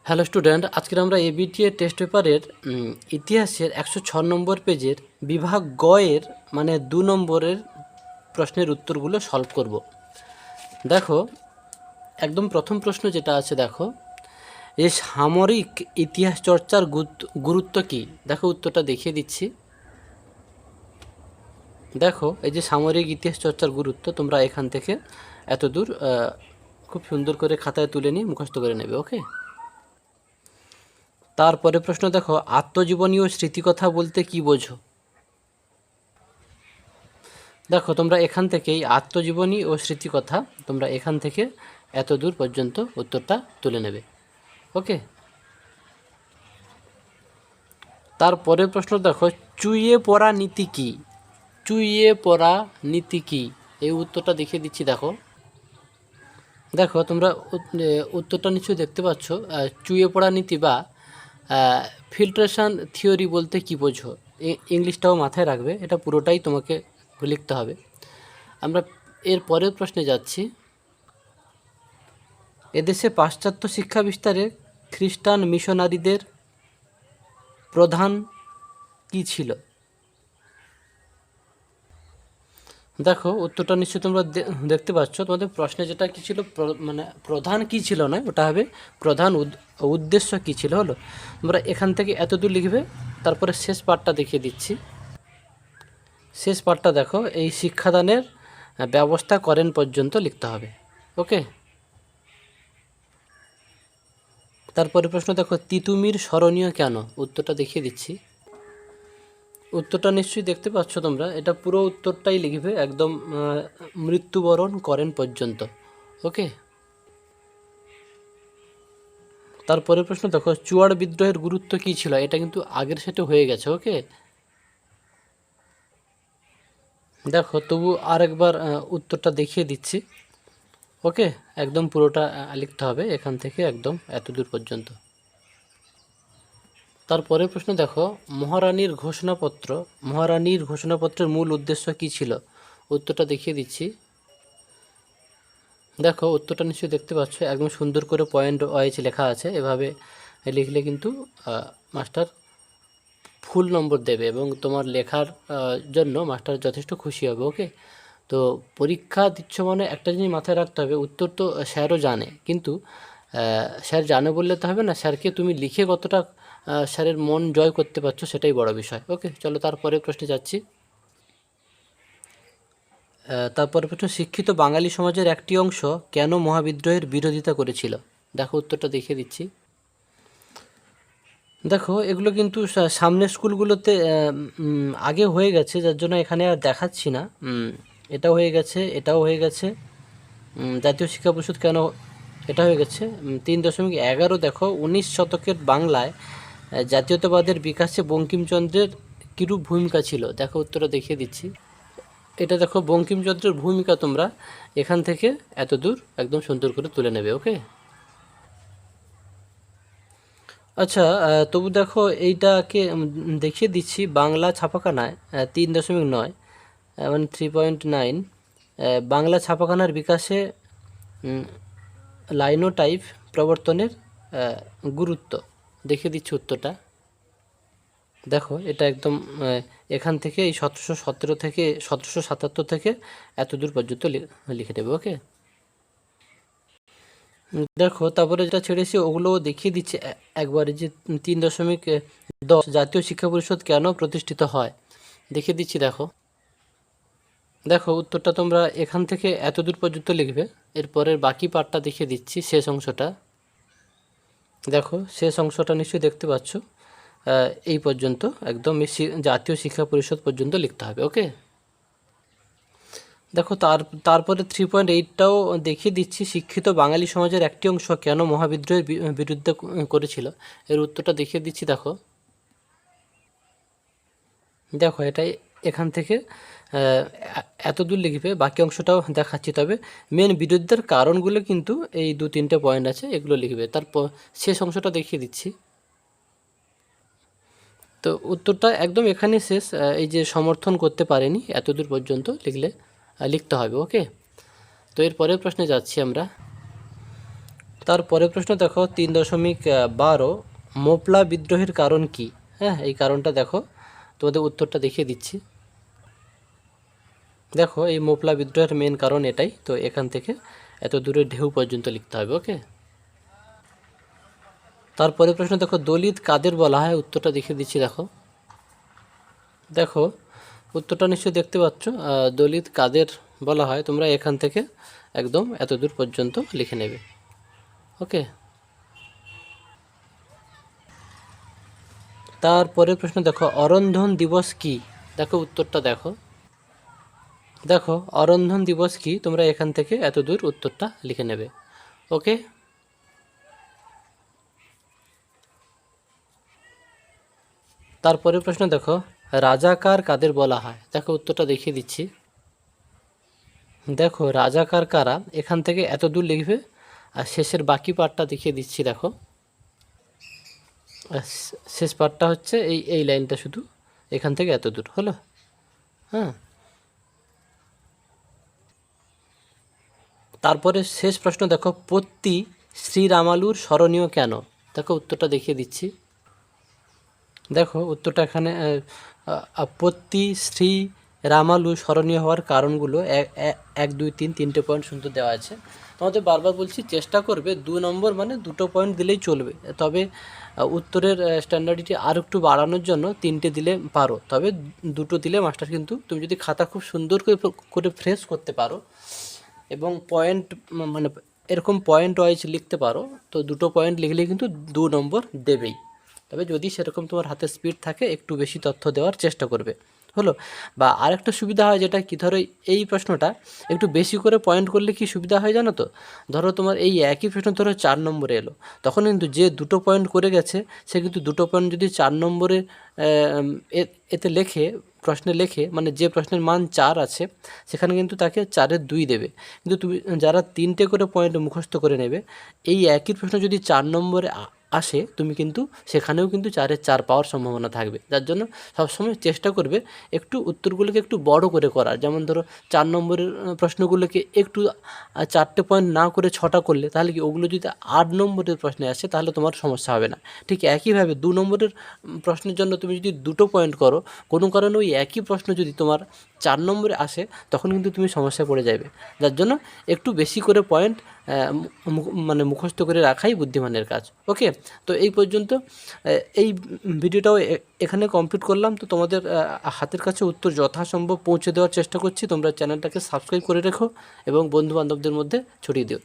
Hello student, আজকের আমরা ABTA test পেপারের ইতিহাসের 106 নম্বর পেজের বিভাগ গ এর মানে 2 নম্বরের প্রশ্নের উত্তরগুলো সলভ করব। দেখো, একদম প্রথম প্রশ্ন যেটা আছে, দেখো, যে সামরিক ইতিহাস চর্চার গুরুত্ব কী। দেখো, উত্তরটা দেখিয়ে দিচ্ছি। দেখো, এই যে সামরিক ইতিহাস চর্চার গুরুত্ব, তোমরা এখান থেকে এত দূর খুব সুন্দর করে খাতায় তুলে নিয়ে মুখস্থ করে নেবে। ওকে, তারপরে প্রশ্ন দেখো, আত্মজীবনী ও স্মৃতিকথা বলতে কি বোঝো। দেখো, তোমরা এখান থেকেই আত্মজীবনী ও স্মৃতিকথা, তোমরা এখান থেকে এত দূর পর্যন্ত উত্তরটা তুলে নেবে। ওকে, তারপরে প্রশ্ন দেখো, চুইয়ে পড়া নীতি কী। চুইয়ে পড়া নীতি কী, এই উত্তরটা দেখিয়ে দিচ্ছি। দেখো, দেখো তোমরা উত্তরটা নিশ্চয়ই দেখতে পাচ্ছ। চুইয়ে পড়া নীতি বা ফিল্ট্রেশন থিওরি বলতে কি বোঝো। ইংলিশটাও মাথায় রাখবে, এটা পুরোটাই তোমাকে লিখতে হবে। আমরা এর পরের প্রশ্নে যাচ্ছি। এদেশে পাশ্চাত্য শিক্ষা বিস্তারে খ্রিস্টান মিশনারিদের প্রধান কি ছিল। দেখো, উত্তরটা নিশ্চয়ই তোমরা দেখতে পাচ্ছ। তোমাদের প্রশ্নে যেটা কী ছিল, মানে প্রধান কি ছিল নয়, ওটা হবে প্রধান উদ্দেশ্য কী ছিল। হলো, তোমরা এখান থেকে এত দূর লিখবে। তারপরে শেষ পার্টটা দেখিয়ে দিচ্ছি। শেষ পার্টটা দেখো, এই শিক্ষাদানের ব্যবস্থা করেন পর্যন্ত লিখতে হবে। ওকে, তারপরে প্রশ্ন দেখো, তিতুমির স্মরণীয় কেন। উত্তরটা দেখিয়ে দিচ্ছি। উত্তরটা নিশ্চয়ই দেখতে পাচ্ছ তোমরা, এটা পুরো উত্তরটাই লিখবে একদম মৃত্যুবরণ করেন পর্যন্ত। ওকে, তারপরে প্রশ্ন দেখো, চুয়াড় বিদ্রোহের গুরুত্ব কী ছিল। এটা কিন্তু আগের সেটে হয়ে গেছে। ওকে, দেখো তবু আরেকবার উত্তরটা দেখিয়ে দিচ্ছি। ওকে, একদম পুরোটা লিখতে হবে এখান থেকে একদম এত দূর পর্যন্ত। তারপরে প্রশ্ন দেখো, মহারানীর ঘোষণাপত্রের মূল উদ্দেশ্য কী ছিল। উত্তরটা দেখিয়ে দিচ্ছি। দেখো, উত্তরটা নিশ্চয়ই দেখতে পাচ্ছ, একদম সুন্দর করে পয়েন্ট ওয়াইজ লেখা আছে। এভাবে লিখলে কিন্তু মাস্টার ফুল নম্বর দেবে এবং তোমার লেখার জন্য মাস্টার যথেষ্ট খুশি হবে। ওকে, তো পরীক্ষা দিচ্ছ মানে একটা জিনিস মাথায় রাখতে হবে, উত্তর তো স্যারও জানে, কিন্তু স্যার জানে বললে তো হবে না, স্যারকে তুমি লিখে কতটা স্যারের মন জয় করতে পারছো সেটাই বড় বিষয়। ওকে, চলো তারপরে প্রশ্নে যাচ্ছি। তারপরে প্রশ্ন, শিক্ষিত বাঙালি সমাজের একটি অংশ কেন মহাবিদ্রোহের বিরোধিতা করেছিল। দেখো, উত্তরটা দেখিয়ে দিচ্ছি। দেখো, এগুলো কিন্তু সামনের স্কুলগুলোতে আগে হয়ে গেছে, যার জন্য এখানে আর দেখাচ্ছি না। এটাও হয়ে গেছে, এটাও হয়ে গেছে। জাতীয় শিক্ষা পরিষদ কেন, এটা হয়ে গেছে। 3.11 দেখো, 19 শতকের বাংলায় জাতীয়তাবাদের বিকাশে বঙ্কিমচন্দ্রের কিরূপ ভূমিকা ছিল। দেখো, উত্তরটা দেখিয়ে দিচ্ছি। এটা দেখো, বঙ্কিমচন্দ্রের ভূমিকা তোমরা এখান থেকে এত দূর একদম সুন্দর করে তুলে নেবে। ওকে, আচ্ছা, তবু দেখো এইটাকে দেখিয়ে দিচ্ছি। বাংলা ছাপাখানায় 3.9 মানে 3.9 বাংলা ছাপাখানার বিকাশে লাইনোটাইপ প্রবর্তনের গুরুত্ব দেখিয়ে দিচ্ছি উত্তরটা। দেখো, এটা একদম এখান থেকে এই 1717 থেকে 1777 থেকে এত দূর পর্যন্ত লিখে দেবে। ওকে, দেখো, তারপরে যেটা ছেড়েছি ওগুলোও দেখিয়ে দিচ্ছে একবারে, যে 3.10 জাতীয় শিক্ষা পরিষদ কেন প্রতিষ্ঠিত হয় দেখিয়ে দিচ্ছি। দেখো, দেখো উত্তরটা তোমরা এখান থেকে এত দূর পর্যন্ত লিখবে। এরপরের বাকি পার্টটা দেখিয়ে দিচ্ছি, শেষ অংশটা। দেখো, শেষ অংশটা নিশ্চয়ই দেখতে পাচ্ছ, এই পর্যন্ত একদম জাতীয় শিক্ষা পরিষদ পর্যন্ত লিখতে হবে। ওকে, দেখো, তারপরে 3.8টাও দেখিয়ে দিচ্ছি, শিক্ষিত বাঙালি সমাজের একটি অংশ কেন মহাবিদ্রোহের বিরুদ্ধে করেছিল। এর উত্তরটা দেখিয়ে দিচ্ছি। দেখো, দেখো এটাই এখান থেকে এত দূর লিখবে, বাকি অংশটাও দেখাচ্ছি। তবে মেন বিরুদ্ধের কারণগুলো কিন্তু এই 2-3টে পয়েন্ট আছে, এগুলো লিখবে। তারপর শেষ অংশটা দেখিয়ে দিচ্ছি। তো উত্তরটা একদম এখানে শেষ। এই যে সমর্থন করতে পারেনি, এত দূর পর্যন্ত লিখতে হবে। ওকে, তো এর পরের প্রশ্নে যাচ্ছি আমরা। তারপরে প্রশ্ন দেখো 3.12 মোপলা বিদ্রোহের কারণ কি? হ্যাঁ, এই কারণটা দেখো, তোমাদের উত্তরটা দেখিয়ে দিচ্ছি। দেখো এই মোপলা বিদ্রোহের মেন কারণ এটাই, তো এখান থেকে এত দূরে ঢেউ পর্যন্ত লিখতে হবে। ওকে, তারপরে প্রশ্ন দেখো দলিত কাদের বলা হয়? উত্তরটা দেখিয়ে দিচ্ছি। দেখো দেখো উত্তরটা নিশ্চয়ই দেখতে পাচ্ছ, দলিত কাদের বলা হয়, তোমরা এখান থেকে একদম এত দূর পর্যন্ত লিখে নেবে। ওকে, তারপরে প্রশ্ন দেখো অরন্ধন দিবস কি? দেখো উত্তরটা দেখো, দেখো অরন্ধন দিবস কি, তোমরা এখান থেকে এত দূর উত্তরটা লিখে নেবে। ওকে, তারপরে প্রশ্ন দেখো রাজাকার কাদের বলা হয়? দেখো উত্তরটা দেখিয়ে দিচ্ছি। দেখো রাজাকার কারা, এখান থেকে এত দূর লিখবে, আর শেষের বাকি পার্টটা দেখিয়ে দিচ্ছি। দেখো শেষ পার্টটা হচ্ছে এই এই লাইনটা, শুধু এখান থেকে এত দূর হলো। হ্যাঁ, তারপরে শেষ প্রশ্ন দেখো পত্তি শ্রীরামালুর স্মরণীয় কেন? দেখো উত্তরটা দেখিয়ে দিচ্ছি। দেখো উত্তরটা এখানে পত্তি শ্রী রামালু স্মরণীয় হওয়ার কারণগুলো 1 2 3 তিনটে পয়েন্ট সুন্দর দেওয়া আছে। তোমাদের বারবার বলছি চেষ্টা করবে 2 নম্বর মানে 2টো পয়েন্ট দিলেই চলবে, তবে উত্তরের স্ট্যান্ডার্ডিটি আর একটু বাড়ানোর জন্য 3টে দিলে পারো, তবে 2টো দিলে মাস্টার, কিন্তু তুমি যদি খাতা খুব সুন্দর করে ফ্রেশ করতে পারো এবং পয়েন্ট মানে এরকম পয়েন্ট ওয়াইজ লিখতে পারো, তো 2টো পয়েন্ট লিখলে কিন্তু 2 নম্বর দেবেই। তবে যদি সেরকম তোমার হাতে স্পিড থাকে একটু বেশি তথ্য দেওয়ার চেষ্টা করবে, হলো। বা আরেকটা সুবিধা হয় যেটা কি, ধরো এই প্রশ্নটা একটু বেশি করে পয়েন্ট করলে কি সুবিধা হয় জানো তো, ধরো তোমার এই একই প্রশ্ন ধরো 4 নম্বরে এলো, তখন কিন্তু যে 2টো পয়েন্ট করে গেছে সে কিন্তু 2টো পয়েন্ট যদি 4 নম্বরে এতে লেখে, প্রশ্নে লেখে, মানে যে প্রশ্নের মান 4 আছে সেখানে কিন্তু তাকে 4-এর 2 দেবে। কিন্তু তুমি যারা 3টে করে পয়েন্ট মুখস্থ করে নেবে, এই একই প্রশ্ন যদি 4 নম্বরে আসে তুমি কিন্তু সেখানেও কিন্তু 4-এর 4 পাওয়ার সম্ভাবনা থাকবে। যার জন্য সবসময় চেষ্টা করবে একটু উত্তরগুলোকে একটু বড় করে করার। যেমন ধরো 4 নম্বরের প্রশ্নগুলোকে একটু 4টে পয়েন্ট না করে 6টা করলে, তাহলে কি ওগুলো যদি 8 নম্বরের প্রশ্নে আসে তাহলে তোমার সমস্যা হবে না। ঠিক একইভাবে 2 নম্বরের প্রশ্নের জন্য তুমি যদি 2টো পয়েন্ট করো, কোনো কারণে ওই একই প্রশ্ন যদি তোমার 4 নম্বরে আসে তখন কিন্তু তুমি সমস্যায় পড়ে যাবে। যার জন্য একটু বেশি করে পয়েন্ট মানে মুখস্থ করে রাখাই বুদ্ধিমানের কাজ। ওকে, তো এই পর্যন্ত এই ভিডিওটাও এখানে কমপ্লিট করলাম। তো তোমাদের হাতের কাছে উত্তর যথাসম্ভব পৌঁছে দেওয়ার চেষ্টা করছি। তোমরা চ্যানেলটাকে সাবস্ক্রাইব করে রেখো এবং বন্ধুবান্ধবদের মধ্যে ছড়িয়ে দিও।